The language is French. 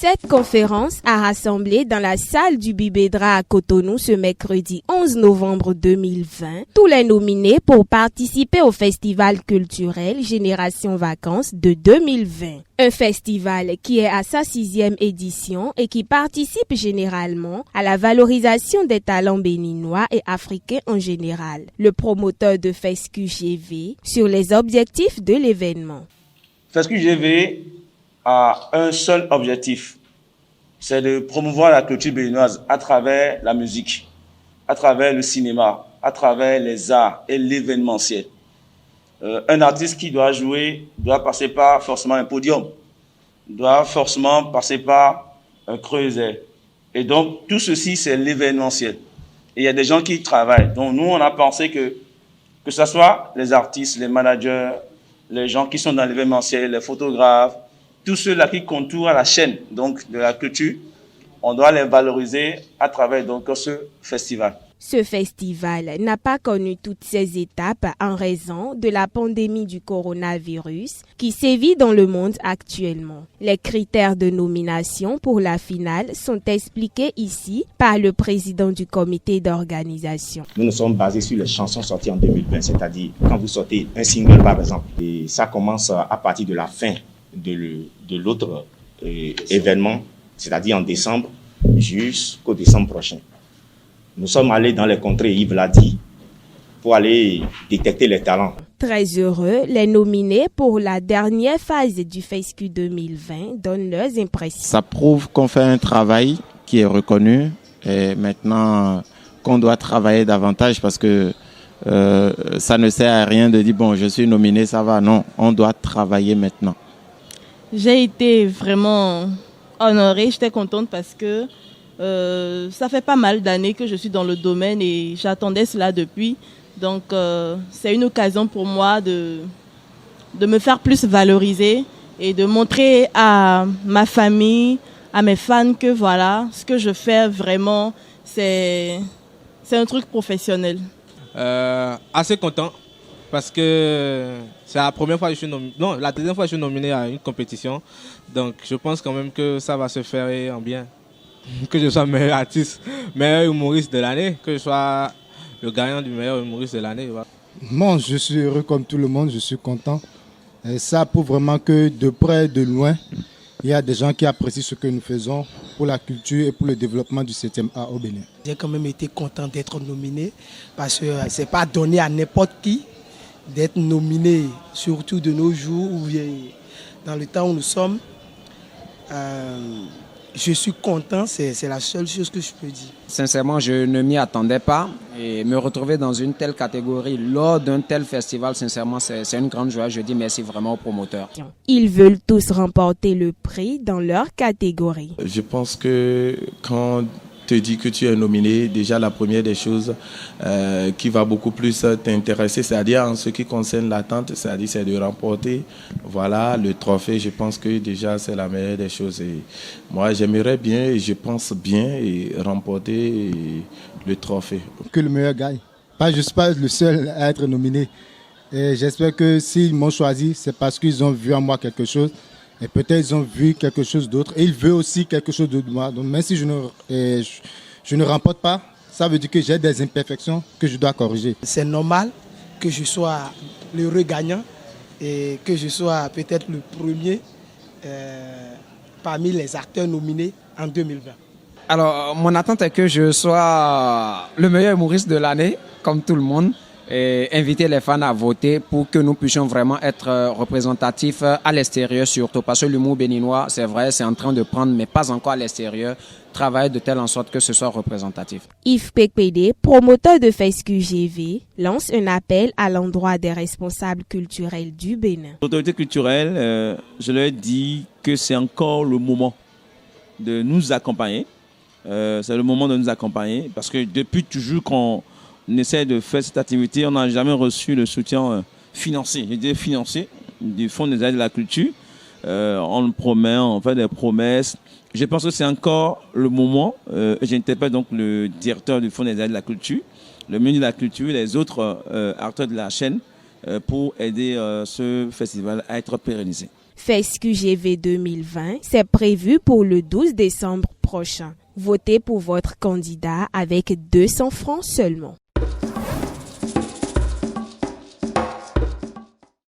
Cette conférence a rassemblé dans la salle du Bibedra à Cotonou ce mercredi 11 novembre 2020 tous les nominés pour participer au festival culturel Génération Vacances de 2020. Un festival qui est à sa 6e édition et qui participe généralement à la valorisation des talents béninois et africains en général. Le promoteur de FESCUGV sur les objectifs de l'événement. FESCUGV a un seul objectif, c'est de promouvoir la culture béninoise à travers la musique, à travers le cinéma, à travers les arts et l'événementiel. Un artiste qui doit jouer doit passer par forcément un podium, doit forcément passer par un creuset. Et donc, tout ceci, c'est l'événementiel. Et il y a des gens qui travaillent. Donc, nous, on a pensé que ce soit les artistes, les managers, les gens qui sont dans l'événementiel, les photographes, tous ceux-là qui contournent la chaîne donc, de la culture, on doit les valoriser à travers donc, ce festival. Ce festival n'a pas connu toutes ces étapes en raison de la pandémie du coronavirus qui sévit dans le monde actuellement. Les critères de nomination pour la finale sont expliqués ici par le président du comité d'organisation. Nous nous sommes basés sur les chansons sorties en 2020, c'est-à-dire quand vous sortez un single par exemple, et ça commence à partir de la fin de l'autre événement, c'est-à-dire en décembre jusqu'au décembre prochain. Nous sommes allés dans les contrées, Yves l'a dit, pour aller détecter les talents. Très heureux, les nominés pour la dernière phase du FESCU 2020 donnent leurs impressions. Ça prouve qu'on fait un travail qui est reconnu et maintenant qu'on doit travailler davantage parce que ça ne sert à rien de dire bon, je suis nominé, ça va. Non, on doit travailler maintenant. J'ai été vraiment honorée, j'étais contente parce que ça fait pas mal d'années que je suis dans le domaine et j'attendais cela depuis. Donc, c'est une occasion pour moi de me faire plus valoriser et de montrer à ma famille, à mes fans que voilà, ce que je fais vraiment, c'est un truc professionnel. Assez content parce que c'est la première fois que je suis nominé. Non, la deuxième fois que je suis nominé à une compétition. Donc, je pense quand même que ça va se faire en bien. Que je sois meilleur artiste, meilleur humoriste de l'année, que je sois le gagnant du meilleur humoriste de l'année. Voilà. Moi, je suis heureux comme tout le monde, je suis content. Et ça prouve vraiment que de près, de loin, il y a des gens qui apprécient ce que nous faisons pour la culture et pour le développement du 7e art au Bénin. J'ai quand même été content d'être nominé parce que ce n'est pas donné à n'importe qui d'être nominé, surtout de nos jours où dans le temps où nous sommes. Je suis content, c'est la seule chose que je peux dire. Sincèrement, je ne m'y attendais pas et me retrouver dans une telle catégorie lors d'un tel festival, sincèrement, c'est une grande joie. Je dis merci vraiment aux promoteurs. Ils veulent tous remporter le prix dans leur catégorie. Je pense que quand te dit que tu es nominé, déjà la première des choses qui va beaucoup plus t'intéresser, c'est-à-dire en ce qui concerne l'attente, c'est-à-dire c'est de remporter voilà, le trophée. Je pense que déjà c'est la meilleure des choses. Et moi j'aimerais bien et je pense bien et remporter le trophée. Que le meilleur gagne. Je ne suis pas le seul à être nominé. Et j'espère que s'ils m'ont choisi, c'est parce qu'ils ont vu en moi quelque chose. Et peut-être ils ont vu quelque chose d'autre. Et ils veulent aussi quelque chose de moi. Donc même si je ne remporte pas, ça veut dire que j'ai des imperfections que je dois corriger. C'est normal que je sois l'heureux gagnant et que je sois peut-être le premier parmi les acteurs nominés en 2020. Alors, mon attente est que je sois le meilleur humoriste de l'année, comme tout le monde. Et inviter les fans à voter pour que nous puissions vraiment être représentatifs à l'extérieur surtout. Parce que l'humour béninois, c'est vrai, c'est en train de prendre, mais pas encore à l'extérieur. Travailler de telle en sorte que ce soit représentatif. Yves Pekpede, promoteur de FESCUGV, lance un appel à l'endroit des responsables culturels du Bénin. L'autorité culturelle, je leur dis que c'est encore le moment de nous accompagner. C'est le moment de nous accompagner parce que depuis toujours qu'on essaie de faire cette activité, on n'a jamais reçu le soutien financier, je dis financier, du Fonds des aides de la culture. On nous promet, on fait des promesses. Je pense que c'est encore le moment. J'interpelle donc le directeur du Fonds des aides de la culture, le ministre de la culture, les autres acteurs de la chaîne, pour aider ce festival à être pérennisé. FESQGV 2020, c'est prévu pour le 12 décembre prochain. Votez pour votre candidat avec 200 francs seulement.